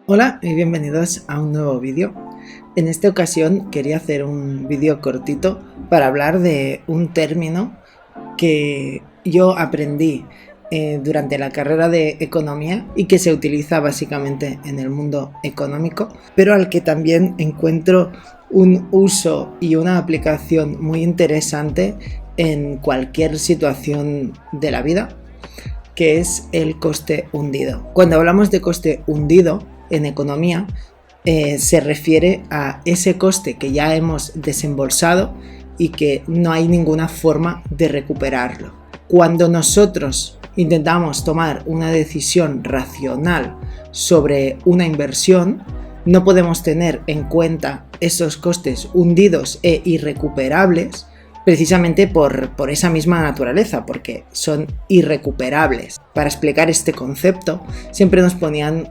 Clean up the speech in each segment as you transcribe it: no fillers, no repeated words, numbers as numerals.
Hola y bienvenidos a un nuevo vídeo. En esta ocasión quería hacer un vídeo cortito para hablar de un término que yo aprendí durante la carrera de economía y que se utiliza básicamente en el mundo económico, pero al que también encuentro un uso y una aplicación muy interesante en cualquier situación de la vida, que es el coste hundido. Cuando hablamos de coste hundido en economía, se refiere a ese coste que ya hemos desembolsado y que no hay ninguna forma de recuperarlo. Cuando nosotros intentamos tomar una decisión racional sobre una inversión, no podemos tener en cuenta esos costes hundidos e irrecuperables precisamente por esa misma naturaleza, porque son irrecuperables. Para explicar este concepto, siempre nos ponían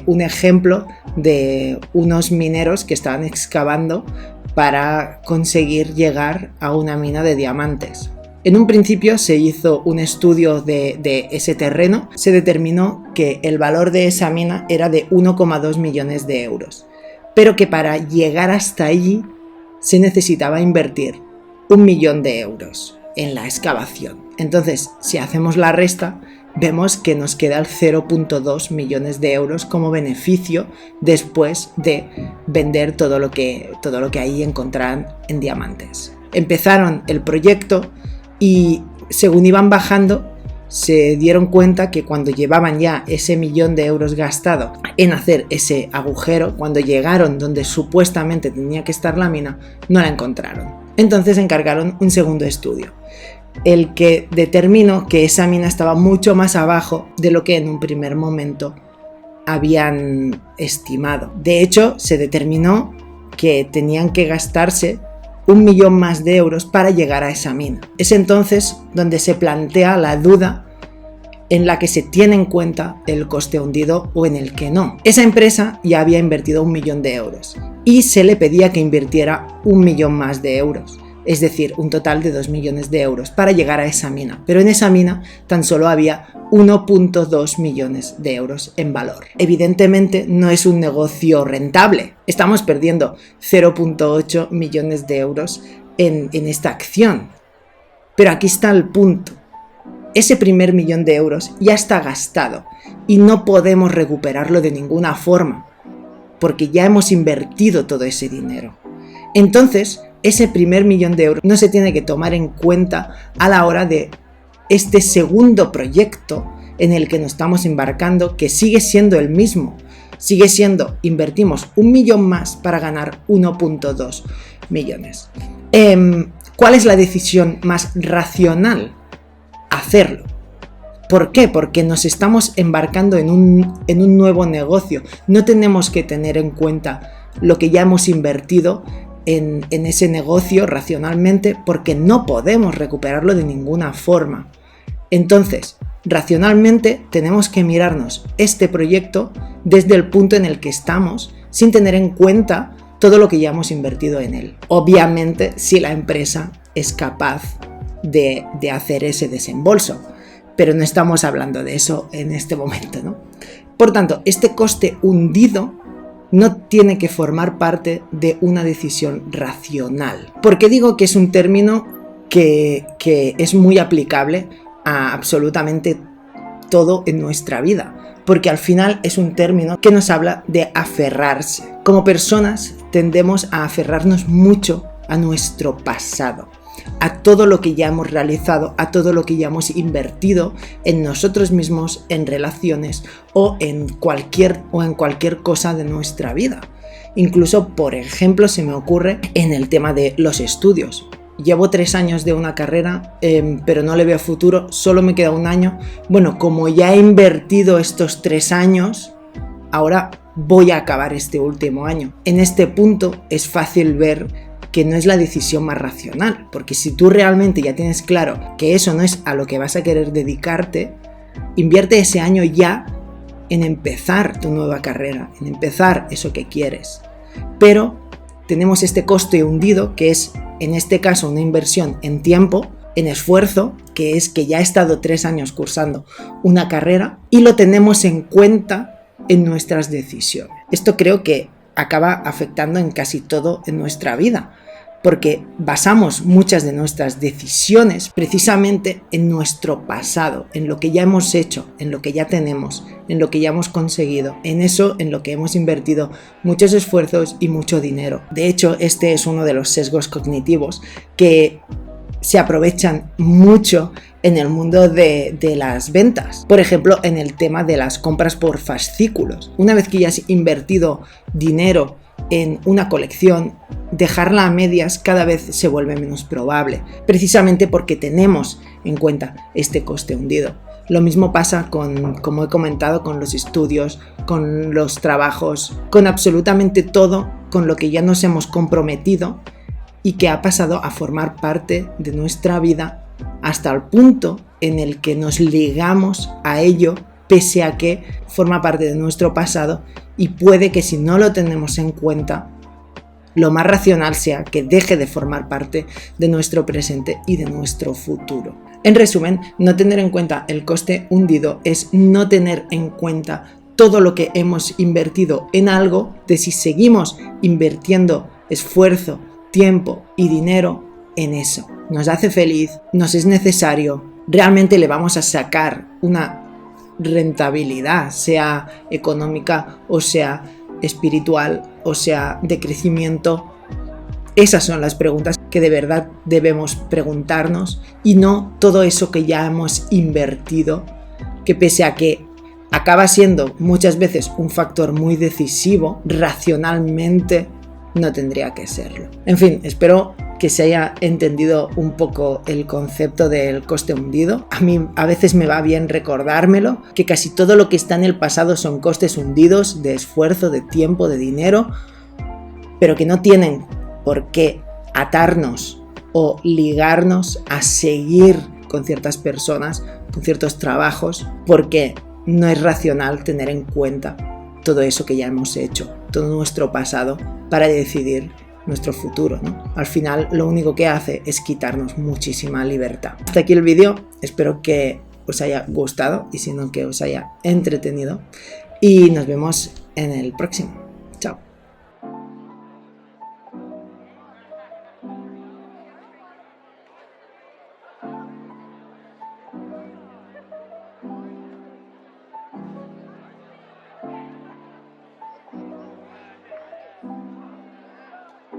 un ejemplo de unos mineros que estaban excavando para conseguir llegar a una mina de diamantes. En un principio se hizo un estudio de ese terreno, se determinó que el valor de esa mina era de 1,2 millones de euros, pero que para llegar hasta allí se necesitaba invertir 1 millón de euros en la excavación. Entonces, si hacemos la resta, vemos que nos queda el 0,2 millones de euros como beneficio después de vender todo lo que ahí encontraran en diamantes. Empezaron el proyecto y según iban bajando, se dieron cuenta que cuando llevaban ya ese millón de euros gastado en hacer ese agujero, cuando llegaron donde supuestamente tenía que estar la mina, no la encontraron. Entonces encargaron un segundo estudio, el que determinó que esa mina estaba mucho más abajo de lo que en un primer momento habían estimado. De hecho, se determinó que tenían que gastarse 1 millón más de euros para llegar a esa mina. Es entonces donde se plantea la duda en la que se tiene en cuenta el coste hundido o en el que no. Esa empresa ya había invertido 1 millón de euros y se le pedía que invirtiera 1 millón más de euros, es decir, un total de 2 millones de euros para llegar a esa mina. Pero en esa mina tan solo había 1,2 millones de euros en valor. Evidentemente no es un negocio rentable. Estamos perdiendo 0,8 millones de euros en esta acción. Pero aquí está el punto. Ese primer millón de euros ya está gastado y no podemos recuperarlo de ninguna forma, porque ya hemos invertido todo ese dinero. Entonces, ese primer millón de euros no se tiene que tomar en cuenta a la hora de este segundo proyecto en el que nos estamos embarcando, que sigue siendo el mismo. Sigue siendo, invertimos 1 millón más para ganar 1,2 millones. ¿Cuál es la decisión más racional? Hacerlo. ¿Por qué? Porque nos estamos embarcando en un nuevo negocio. No tenemos que tener en cuenta lo que ya hemos invertido en ese negocio racionalmente, porque no podemos recuperarlo de ninguna forma. Entonces, racionalmente tenemos que mirarnos este proyecto desde el punto en el que estamos, sin tener en cuenta todo lo que ya hemos invertido en él. Obviamente, si la empresa es capaz de hacer ese desembolso, pero no estamos hablando de eso en este momento, ¿no? Por tanto, este coste hundido no tiene que formar parte de una decisión racional. ¿Por qué digo que es un término que es muy aplicable a absolutamente todo en nuestra vida? Porque al final es un término que nos habla de aferrarse. Como personas tendemos a aferrarnos mucho a nuestro pasado, a todo lo que ya hemos realizado, a todo lo que ya hemos invertido en nosotros mismos, en relaciones o en cualquier cosa de nuestra vida. Incluso, por ejemplo, se me ocurre en el tema de los estudios. Llevo 3 años de una carrera, pero no le veo futuro, solo me queda 1 año. Bueno, como ya he invertido estos 3 años, ahora voy a acabar este último año. En este punto es fácil ver que no es la decisión más racional, porque si tú realmente ya tienes claro que eso no es a lo que vas a querer dedicarte, invierte ese año ya en empezar tu nueva carrera, en empezar eso que quieres. Pero tenemos este coste hundido, que es en este caso una inversión en tiempo, en esfuerzo, que es que ya he estado 3 años cursando una carrera y lo tenemos en cuenta en nuestras decisiones. Esto creo que acaba afectando en casi todo en nuestra vida, porque basamos muchas de nuestras decisiones precisamente en nuestro pasado, en lo que ya hemos hecho, en lo que ya tenemos, en lo que ya hemos conseguido, en eso en lo que hemos invertido muchos esfuerzos y mucho dinero. De hecho, este es uno de los sesgos cognitivos que se aprovechan mucho en el mundo de las ventas. Por ejemplo, en el tema de las compras por fascículos. Una vez que ya has invertido dinero en una colección, dejarla a medias cada vez se vuelve menos probable, precisamente porque tenemos en cuenta este coste hundido. Lo mismo pasa como he comentado, con los estudios, con los trabajos, con absolutamente todo con lo que ya nos hemos comprometido y que ha pasado a formar parte de nuestra vida hasta el punto en el que nos ligamos a ello, pese a que forma parte de nuestro pasado, y puede que si no lo tenemos en cuenta, lo más racional sea que deje de formar parte de nuestro presente y de nuestro futuro. En resumen, no tener en cuenta el coste hundido es no tener en cuenta todo lo que hemos invertido en algo, de si seguimos invirtiendo esfuerzo, tiempo y dinero en eso. Nos hace feliz, nos es necesario, realmente le vamos a sacar una rentabilidad, sea económica o sea espiritual o sea de crecimiento. Esas son las preguntas que de verdad debemos preguntarnos, y no todo eso que ya hemos invertido, que pese a que acaba siendo muchas veces un factor muy decisivo, racionalmente no tendría que serlo. En fin, espero que se haya entendido un poco el concepto del coste hundido. A mí a veces me va bien recordármelo, que casi todo lo que está en el pasado son costes hundidos de esfuerzo, de tiempo, de dinero, pero que no tienen por qué atarnos o ligarnos a seguir con ciertas personas, con ciertos trabajos, porque no es racional tener en cuenta todo eso que ya hemos hecho, todo nuestro pasado, para decidir nuestro futuro, ¿no? Al final lo único que hace es quitarnos muchísima libertad. Hasta aquí el vídeo, espero que os haya gustado y si no, que os haya entretenido, y nos vemos en el próximo.